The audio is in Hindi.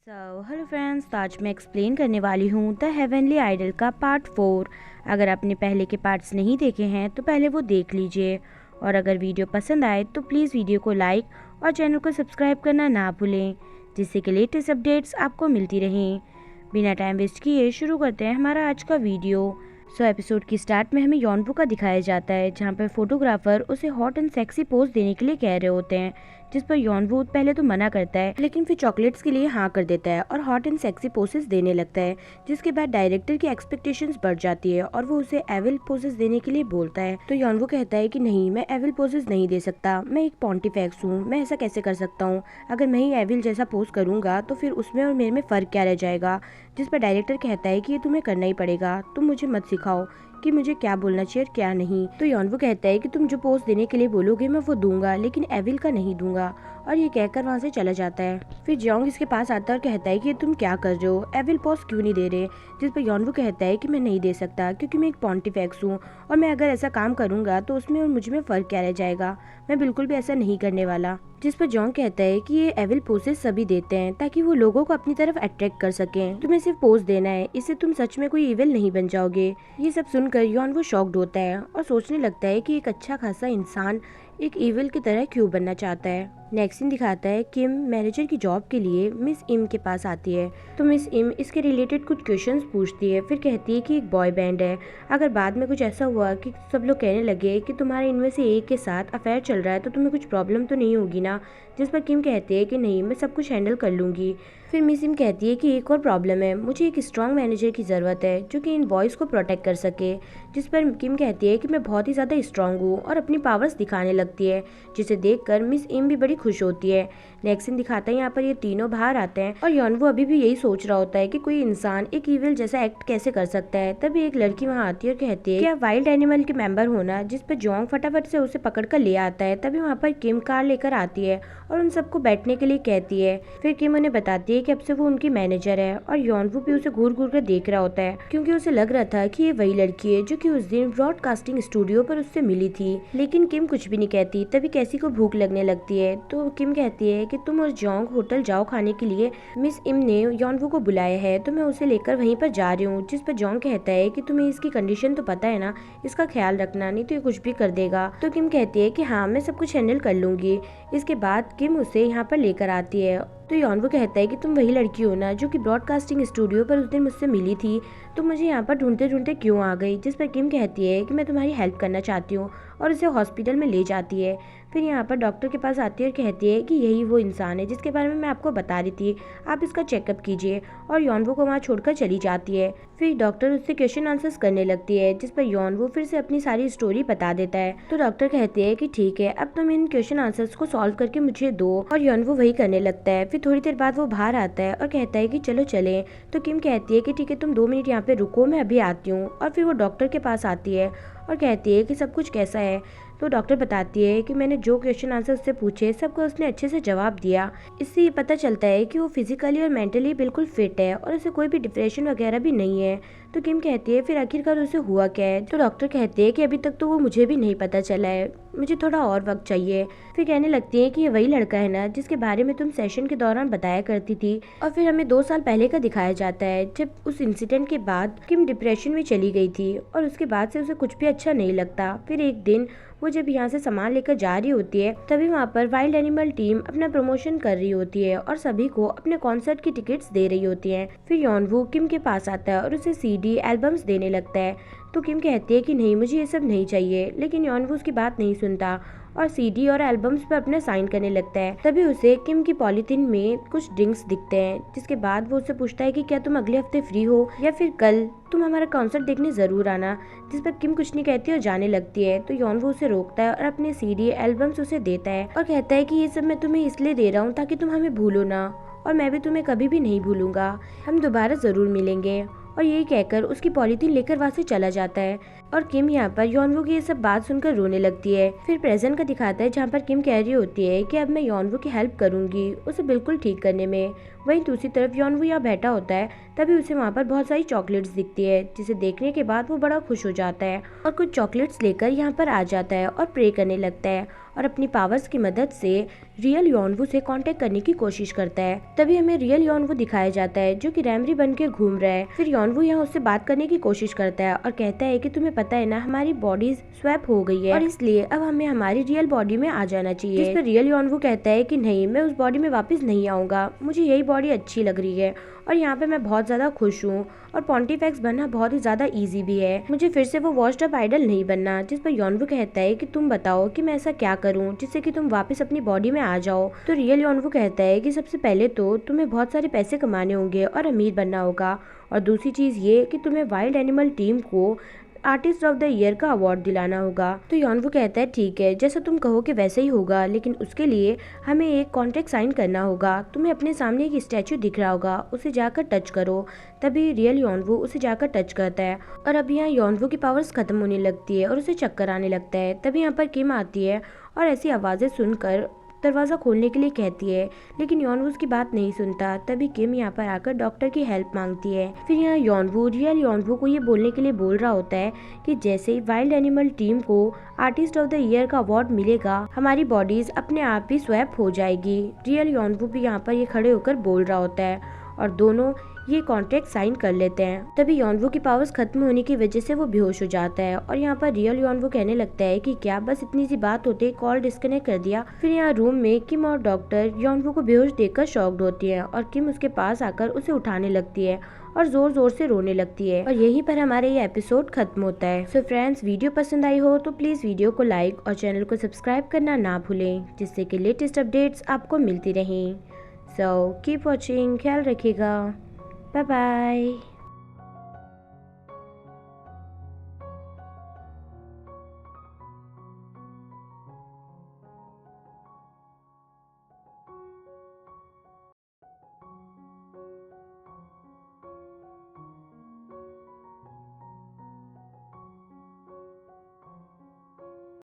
हेलो फ्रेंड्स, तो आज मैं एक्सप्लेन करने वाली हूँ द हेवनली आइडल का पार्ट 4। अगर आपने पहले के पार्ट्स नहीं देखे हैं तो पहले वो देख लीजिए, और अगर वीडियो पसंद आए तो प्लीज़ वीडियो को लाइक और चैनल को सब्सक्राइब करना ना भूलें, जिससे कि लेटेस्ट अपडेट्स आपको मिलती रहें। बिना टाइम वेस्ट किए शुरू करते हैं हमारा आज का वीडियो। एपिसोड की स्टार्ट में हमें यॉनवू का दिखाया जाता है, जहाँ पर फोटोग्राफर उसे हॉट एंड सेक्सी पोज देने के लिए कह रहे होते हैं, जिस पर यॉनवू पहले तो मना करता है, लेकिन फिर चॉकलेट्स के लिए हाँ कर देता है और हॉट एंड सेक्सी पोसेस देने लगता है। जिसके बाद डायरेक्टर की एक्सपेक्टेशंस बढ़ जाती है और वो उसे एविल पोसेस देने के लिए बोलता है। तो यॉनवू कहता है कि नहीं, मैं एविल पोसेस नहीं दे सकता, मैं एक पॉन्टिफैक्स हूँ, मैं ऐसा कैसे कर सकता हूँ। अगर मैं ही एविल जैसा पोज करूंगा तो फिर उसमें और मेरे में फ़र्क क्या रह जाएगा। जिस पर डायरेक्टर कहता है कि ये तुम्हें करना ही पड़ेगा, तुम मुझे मत सिखाओ कि मुझे क्या बोलना चाहिए और क्या नहीं। तो यॉनवू कहता है कि तुम जो पोज देने के लिए बोलोगे मैं वो दूंगा, लेकिन एविल का नहीं दूंगा, और ये कहकर वहाँ से चला जाता है। फिर जियोंग इसके पास आता है और कहता है कि ये तुम क्या कर रहे हो, एविल पोज क्यों नहीं दे रहे। जिस पर यॉनवू कहता है कि मैं नहीं दे सकता क्योंकि मैं एक पॉन्टिफैक्स हूँ, और मैं अगर ऐसा काम करूंगा तो उसमें और मुझ में फ़र्क क्या रह जाएगा, मैं बिल्कुल भी ऐसा नहीं करने वाला। जिस पर जॉन्ग कहता है कि ये एविल पोसेस सभी देते हैं ताकि वो लोगों को अपनी तरफ अट्रैक्ट कर सकें, तुम्हें सिर्फ पोज देना है, इससे तुम सच में कोई इविल नहीं बन जाओगे। ये सब सुनकर यॉनवू शॉक्ड होता है और सोचने लगता है कि एक अच्छा खासा इंसान एक इविल की तरह क्यों बनना चाहता है। नेक्स्ट सीन दिखाता है किम मैनेजर की जॉब के लिए मिस इम के पास आती है। तो मिस इम इसके रिलेटेड कुछ क्वेश्चंस पूछती है, फिर कहती है कि एक बॉय बैंड है, अगर बाद में कुछ ऐसा हुआ कि सब लोग कहने लगे कि तुम्हारे इनमें से एक के साथ अफेयर चल रहा है तो तुम्हें कुछ प्रॉब्लम तो नहीं होगी ना। जिस पर किम कहती है कि नहीं, मैं सब कुछ हैंडल कर लूँगी। फिर मिस इम कहती है कि एक और प्रॉब्लम है, मुझे एक स्ट्रॉन्ग मैनेजर की ज़रूरत है जो कि इन बॉयज़ को प्रोटेक्ट कर सके। जिस पर किम कहती है कि मैं बहुत ही ज़्यादा स्ट्रॉन्ग हूँ, और अपनी पावर्स दिखाने लगती है, जिसे देखकर मिस इम भी बड़ी खुश होती है। नेक्स्ट सीन दिखाता है यहाँ पर ये तीनों बाहर आते हैं और यॉनवू अभी भी यही सोच रहा होता है कि कोई इंसान एक इविल जैसा एक्ट कैसे कर सकता है। तभी एक लड़की वहाँ आती है और कहती है कि आप वाइल्ड एनिमल के मेंबर हो ना। जिस पर जोंग फटाफट से उसे पकड़ कर ले आता है। तभी वहाँ पर किम कार लेकर आती है और उन सबको बैठने के लिए कहती है। फिर किम उन्हें बताती है कि अब से वो उनकी मैनेजर है, और यॉनवू भी उसे घूर घूर कर देख रहा होता है क्योंकि उसे लग रहा था कि ये वही लड़की है जो कि उस दिन ब्रॉडकास्टिंग स्टूडियो पर उससे मिली थी। लेकिन किम कुछ भी नहीं कहती। तभी कैसी को भूख लगने लगती है, तो किम कहती है कि तुम और जोंग होटल जाओ खाने के लिए, मिस इम ने यॉनवू को बुलाया है तो मैं उसे लेकर वहीं पर जा रही हूँ। जिस पर जोंग कहता है कि तुम्हें इसकी कंडीशन तो पता है ना, इसका ख्याल रखना, नहीं तो ये कुछ भी कर देगा। तो किम कहती है कि हाँ, मैं सब कुछ हैंडल कर लूंगी। इसके बाद किम उसे यहाँ पर लेकर आती है। तो यॉनवू कहता है कि तुम वही लड़की हो ना जो कि ब्रॉडकास्टिंग स्टूडियो पर उस दिन मुझसे मिली थी, तो मुझे यहाँ पर ढूंढते ढूंढते क्यों आ गई। जिस पर किम कहती है कि मैं तुम्हारी हेल्प करना चाहती हूँ, और उसे हॉस्पिटल में ले जाती है। फिर यहाँ पर डॉक्टर के पास आती है और कहती है कि यही वो इंसान है जिसके बारे में मैं आपको बता रही थी, आप इसका चेकअप कीजिए, और यॉनवू को वहाँ छोड़कर चली जाती है। फिर डॉक्टर उससे क्वेश्चन आंसर्स करने लगती है, जिस पर यॉनवू फिर से अपनी सारी स्टोरी बता देता है। तो डॉक्टर कहती है कि ठीक है, अब तुम इन क्वेश्चन आंसर्स को सॉल्व करके मुझे दो, और यॉनवू वही करने लगता है। फिर थोड़ी देर बाद वो बाहर आता है और कहता है कि चलो चलें। तो किम कहती है कि ठीक है, तुम 2 मिनट यहाँ पे रुको, मैं अभी आती हूँ। और फिर वो डॉक्टर के पास आती है और कहती है कि सब कुछ कैसा है। तो डॉक्टर बताती है कि मैंने जो क्वेश्चन आंसर उससे पूछे सबको उसने अच्छे से जवाब दिया। इससे ये पता चलता है कि वो फिजिकली और मेंटली बिल्कुल फिट है और उसे कोई भी डिप्रेशन वगैरह भी नहीं है। तो किम कहती है फिर आखिरकार उसे हुआ क्या है। तो डॉक्टर कहते हैं कि अभी तक तो वो मुझे भी नहीं पता चला है, मुझे थोड़ा और वक्त चाहिए। फिर कहने लगती है कि ये वही लड़का है ना जिसके बारे में तुम सेशन के दौरान बताया करती थी। और फिर हमें 2 साल पहले का दिखाया जाता है, जब उस इंसिडेंट के बाद किम डिप्रेशन में चली गई थी और उसके बाद से उसे कुछ भी अच्छा नहीं लगता। फिर एक दिन वो जब यहाँ से सामान लेकर जा रही होती है, तभी वहाँ पर वाइल्ड एनिमल टीम अपना प्रमोशन कर रही होती है और सभी को अपने कॉन्सर्ट की टिकट्स दे रही होती हैं। फिर यॉनवू किम के पास आता है और उसे सीडी एल्बम्स देने लगता है। तो किम कहती है कि नहीं, मुझे ये सब नहीं चाहिए, लेकिन यॉनवू उसकी बात नहीं सुनता और सीडी और एल्बम्स पर अपने साइन करने लगता है। तभी उसे किम की पॉलिथीन में कुछ ड्रिंक्स दिखते हैं, जिसके बाद वो उससे पूछता है कि क्या तुम अगले हफ्ते फ्री हो, या फिर कल तुम हमारा कॉन्सर्ट देखने जरूर आना। जिस पर किम कुछ नहीं कहती और जाने लगती है। तो यॉनवू उसे रोकता है और अपने सीडी एल्बम्स उसे देता है और कहता है कि ये सब मैं तुम्हें इसलिए दे रहा हूँ ताकि तुम हमें भूलो ना, और मैं भी तुम्हें कभी भी नहीं भूलूंगा, हम दोबारा जरूर मिलेंगे। और यही कहकर उसकी पॉलिथीन लेकर वहाँ से चला जाता है। और किम यहाँ पर यॉनवू की ये सब बात सुनकर रोने लगती है। फिर प्रेजेंट का दिखाता है जहाँ पर किम कह रही होती है कि अब मैं यॉनवू की हेल्प करूंगी उसे बिल्कुल ठीक करने में। वहीं दूसरी तरफ यॉनवू यहाँ बैठा होता है, तभी उसे वहाँ पर बहुत सारी चॉकलेट्स दिखती है, जिसे देखने के बाद वो बड़ा खुश हो जाता है और कुछ चॉकलेट्स लेकर यहाँ पर आ जाता है और प्रे करने लगता है। और अपनी पावर्स की मदद से रियल योनवू से कांटेक्ट करने की कोशिश करता है। तभी हमें रियल योनवू दिखाया जाता है जो कि रैमरी बन के घूम रहा है। फिर योनवू यहाँ उससे बात करने की कोशिश करता है और कहता है कि तुम्हें पता है ना, हमारी बॉडीज स्वैप हो गई है और इसलिए अब हमें हमारी रियल बॉडी में आ जाना चाहिए। जिस पर रियल योनवू कहता है कि नहीं, मैं उस बॉडी में वापस नहीं आऊंगा, मुझे यही बॉडी अच्छी लग रही है और यहाँ पे मैं बहुत ज्यादा खुश हूँ और पॉन्टीफैक्स बनना बहुत ही ज्यादा इजी भी है, मुझे फिर से वो वॉश्ड अप आइडल नहीं बनना। जिस पर योनवू कहता है कि तुम बताओ कि मैं ऐसा क्या करूँ जिससे कि तुम वापस अपनी बॉडी में आ जाओ। तो रियल योनवू कहता है कि सबसे पहले तो तुम्हें बहुत सारे पैसे कमाने होंगे और अमीर बनना होगा, और दूसरी चीज ये कि तुम्हें वाइल्ड एनिमल टीम को आर्टिस्ट ऑफ द ईयर का अवार्ड दिलाना होगा। तो योनवू कहता है ठीक है, जैसा तुम कहोगे वैसे ही होगा, लेकिन उसके लिए हमें एक कॉन्ट्रैक्ट साइन करना होगा। तुम्हें अपने सामने एक स्टैचू दिख रहा होगा, उसे जाकर टच करो। तभी रियल योनवू उसे जाकर टच करता है और अब यहाँ योनवू की पावर्स खत्म होने लगती है और उसे चक्कर आने लगता है। तभी यहाँ पर किम आती है और ऐसी आवाजें सुनकर दरवाजा खोलने के लिए कहती है, लेकिन योनवू उसकी बात नहीं सुनता। तभी किम यहाँ पर आकर डॉक्टर की हेल्प मांगती है। फिर यहाँ योनवू रियल योनवू को ये बोलने के लिए बोल रहा होता है कि जैसे ही वाइल्ड एनिमल टीम को आर्टिस्ट ऑफ द ईयर का अवार्ड मिलेगा, हमारी बॉडीज अपने आप ही स्वैप हो जाएगी। रियल योनवू भी यहाँ पर ये खड़े होकर बोल रहा होता है और दोनों ये कॉन्ट्रैक्ट साइन कर लेते हैं। तभी योनवू की पावर्स खत्म होने की वजह से वो बेहोश हो जाता है और यहाँ पर रियल योनवू कहने लगता है कि क्या बस इतनी सी बात होते कॉल डिस्कनेक्ट कर दिया। फिर यहाँ रूम में किम और डॉक्टर योनवू को बेहोश देखकर शॉक्ड होती है और किम उसके पास आकर उसे उठाने लगती है और जोर जोर से रोने लगती है और यहीं पर हमारा ये एपिसोड खत्म होता है। सो फ्रेंड्स, वीडियो पसंद आई हो तो प्लीज वीडियो को लाइक और चैनल को सब्सक्राइब करना ना भूलें, जिससे कि लेटेस्ट अपडेट्स आपको मिलती रहें। सो कीप वॉचिंग, ख्याल रखिएगा, बाय बाय।